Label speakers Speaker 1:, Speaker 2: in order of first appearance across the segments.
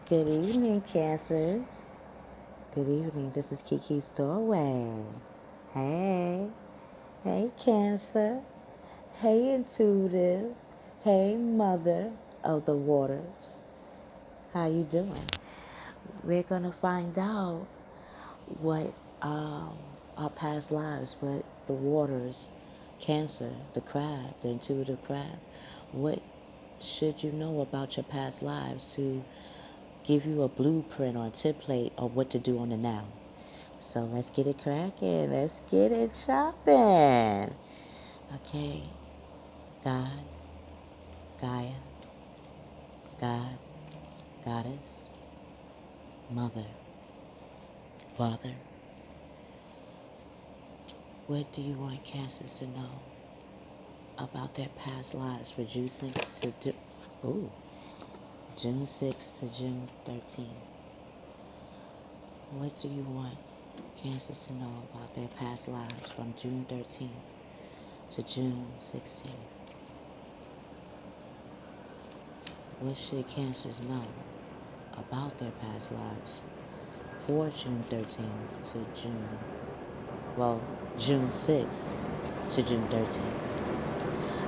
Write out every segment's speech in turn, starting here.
Speaker 1: Good evening, Cancers. Good evening. This is Kiki's Doorway. Hey. Hey, Cancer. Hey, Intuitive. Hey, Mother of the Waters. How you doing? We're going to find out what our past lives, what the waters, Cancer, the crab, the intuitive crab, what should you know about your past lives to give you a blueprint or a template of what to do on the now. So let's get it cracking. Let's get it chopping. Okay. God, Gaia, God, Goddess, Mother, Father. What do you want Cancers to know about their past lives for June 6th June 6th to June 13th? What do you want Cancers to know about their past lives from June 13th to June 16th? What should Cancers know about their past lives for June 13th to June 6th to June 13th?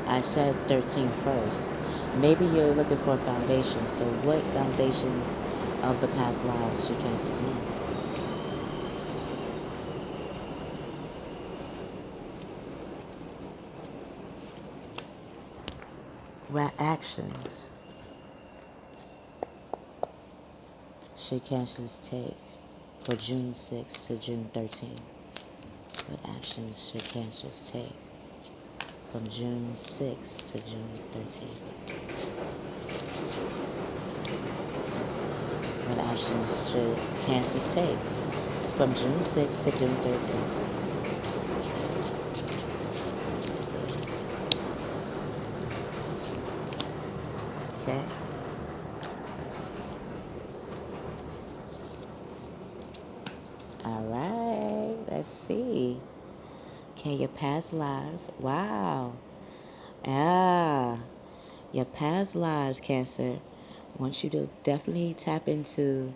Speaker 1: I said 13 first. Maybe you're looking for a foundation. So what foundation of the past lives should Cancers know? What actions should Cancers take for June 6th to June 13th? What actions should Cancers take from June 6th to June 13th? What actions should Cancers take from June 6th to June 13th? Okay. All right. Let's see. Okay, your past lives. Wow. Ah. Your past lives, Cancer. I want you to definitely tap into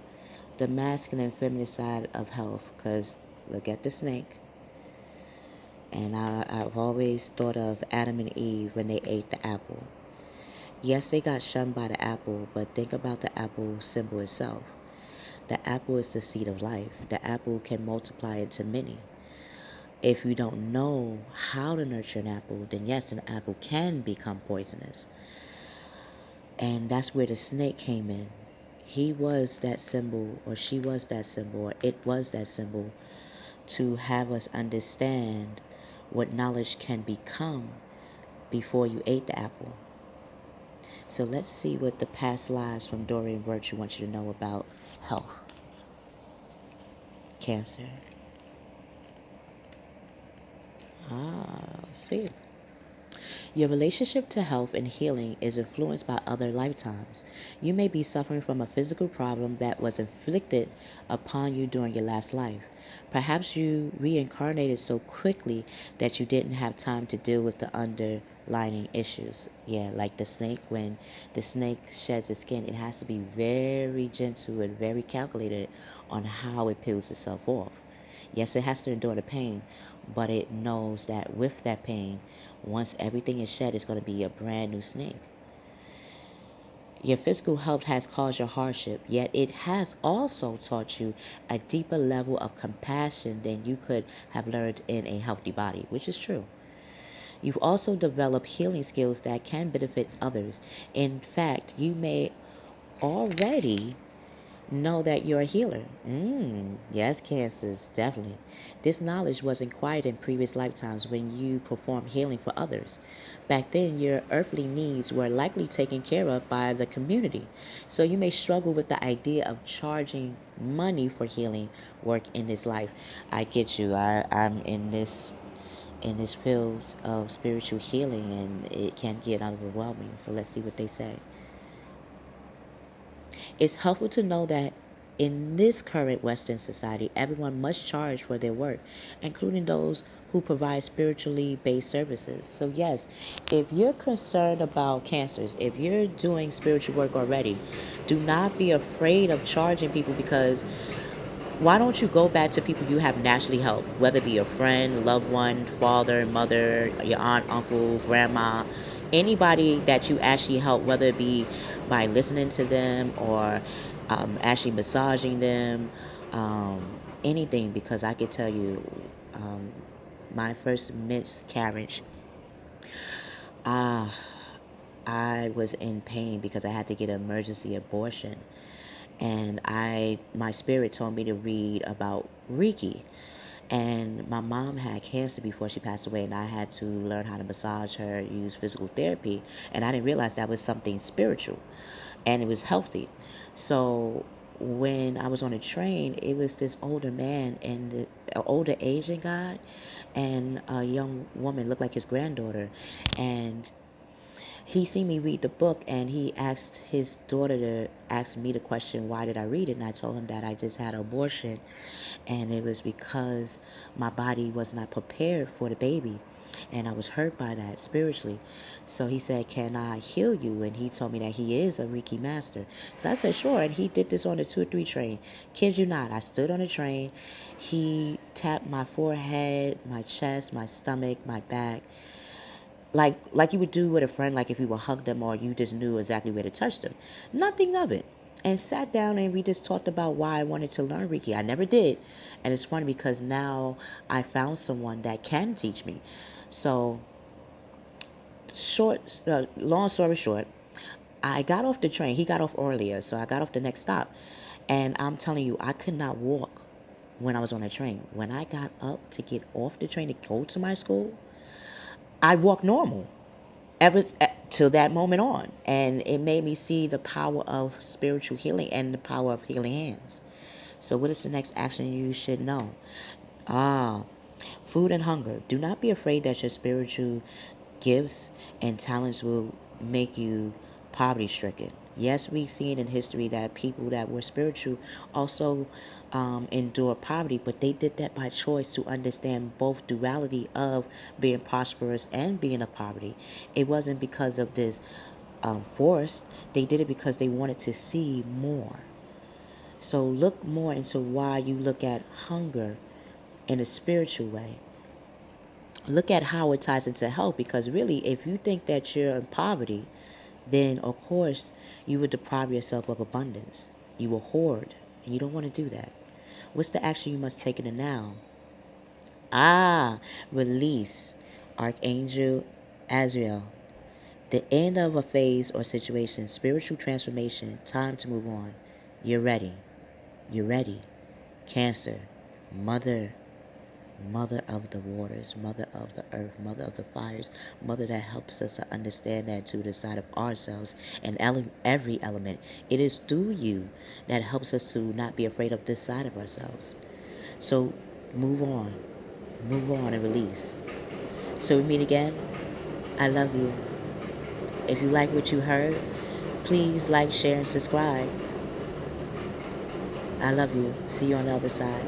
Speaker 1: the masculine and feminine side of health. Because look at the snake. And I've always thought of Adam and Eve when they ate the apple. Yes, they got shunned by the apple, but think about the apple symbol itself. The apple is the seed of life. The apple can multiply into many. If you don't know how to nurture an apple, then yes, an apple can become poisonous. And that's where the snake came in. He was that symbol, or she was that symbol, or it was that symbol to have us understand what knowledge can become before you ate the apple. So let's see what the past lives from Dorian Virtue want you to know about health. Cancer. See. Your relationship to health and healing is influenced by other lifetimes. You may be suffering from a physical problem that was inflicted upon you during your last life. Perhaps you reincarnated so quickly that you didn't have time to deal with the underlying issues. Yeah, like the snake, when the snake sheds its skin, it has to be very gentle and very calculated on how it peels itself off. Yes, it has to endure the pain, but it knows that with that pain, once everything is shed, it's going to be a brand new snake. Your physical health has caused your hardship, yet it has also taught you a deeper level of compassion than you could have learned in a healthy body, which is true. You've also developed healing skills that can benefit others. In fact, you may already know that you're a healer. Yes, Cancers, definitely. This knowledge was acquired in previous lifetimes when you performed healing for others. Back then, your earthly needs were likely taken care of by the community. So you may struggle with the idea of charging money for healing work in this life. I get you. I'm in this field of spiritual healing, and it can get overwhelming. So let's see what they say. It's helpful to know that In this current Western society, everyone must charge for their work, including those who provide spiritually based services. So, yes, if you're concerned about cancers, if you're doing spiritual work already, do not be afraid of charging people, because why don't you go back to people you have naturally helped, whether it be a friend, loved one, father, mother, your aunt, uncle, grandma, anybody that you actually help, whether it be by listening to them or actually massaging them, um, anything, because I could tell you, um, my first miscarriage, ah, I was in pain because I had to get an emergency abortion. And my spirit told me to read about Reiki. And my mom had cancer before she passed away, and I had to learn how to massage her, use physical therapy. And I didn't realize that was something spiritual and it was healthy. So when I was on a train, it was this older man and an older Asian guy and a young woman looked like his granddaughter. And he seen me read the book, and he asked his daughter to ask me the question, why did I read it? And I told him that I just had an abortion, and it was because my body was not prepared for the baby, and I was hurt by that spiritually. So he said, can I heal you? And he told me that he is a Reiki master. So I said, sure. And he did this on the 203 train. Kid you not, I stood on the train. He tapped my forehead, my chest, my stomach, my back, like you would do with a friend, like if you would hug them or you just knew exactly where to touch them. Nothing of it. And sat down and we just talked about why I wanted to learn Reiki. I never did. And it's funny because now I found someone that can teach me. So long story short, I got off the train. He got off earlier, so I got off the next stop. And I'm telling you, I could not walk when I was on the train. When I got up to get off the train to go to my school, I walked normal ever till that moment on. And it made me see the power of spiritual healing and the power of healing hands. So what is the next action you should know? Ah, food and hunger. Do not be afraid that your spiritual gifts and talents will make you poverty stricken. Yes, we've seen in history that people that were spiritual also endure poverty, but they did that by choice to understand both duality of being prosperous and being in poverty. It wasn't because of this force. They did it because they wanted to see more. So look more into why you look at hunger in a spiritual way. Look at how it ties into health, because really, if you think that you're in poverty, then of course you would deprive yourself of abundance. You will hoard, and you don't want to do that. What's the action you must take in the now? Ah, release. Archangel Azrael. The end of a phase or situation, spiritual transformation, time to move on. You're ready. You're ready. Cancer, mother, mother of the waters, mother of the earth, mother of the fires, mother that helps us to understand that to the side of ourselves and every element. It is through you that helps us to not be afraid of this side of ourselves. So move on and release. So we meet again. I love you. If you like what you heard, please like, share, and subscribe. I love you. See you on the other side.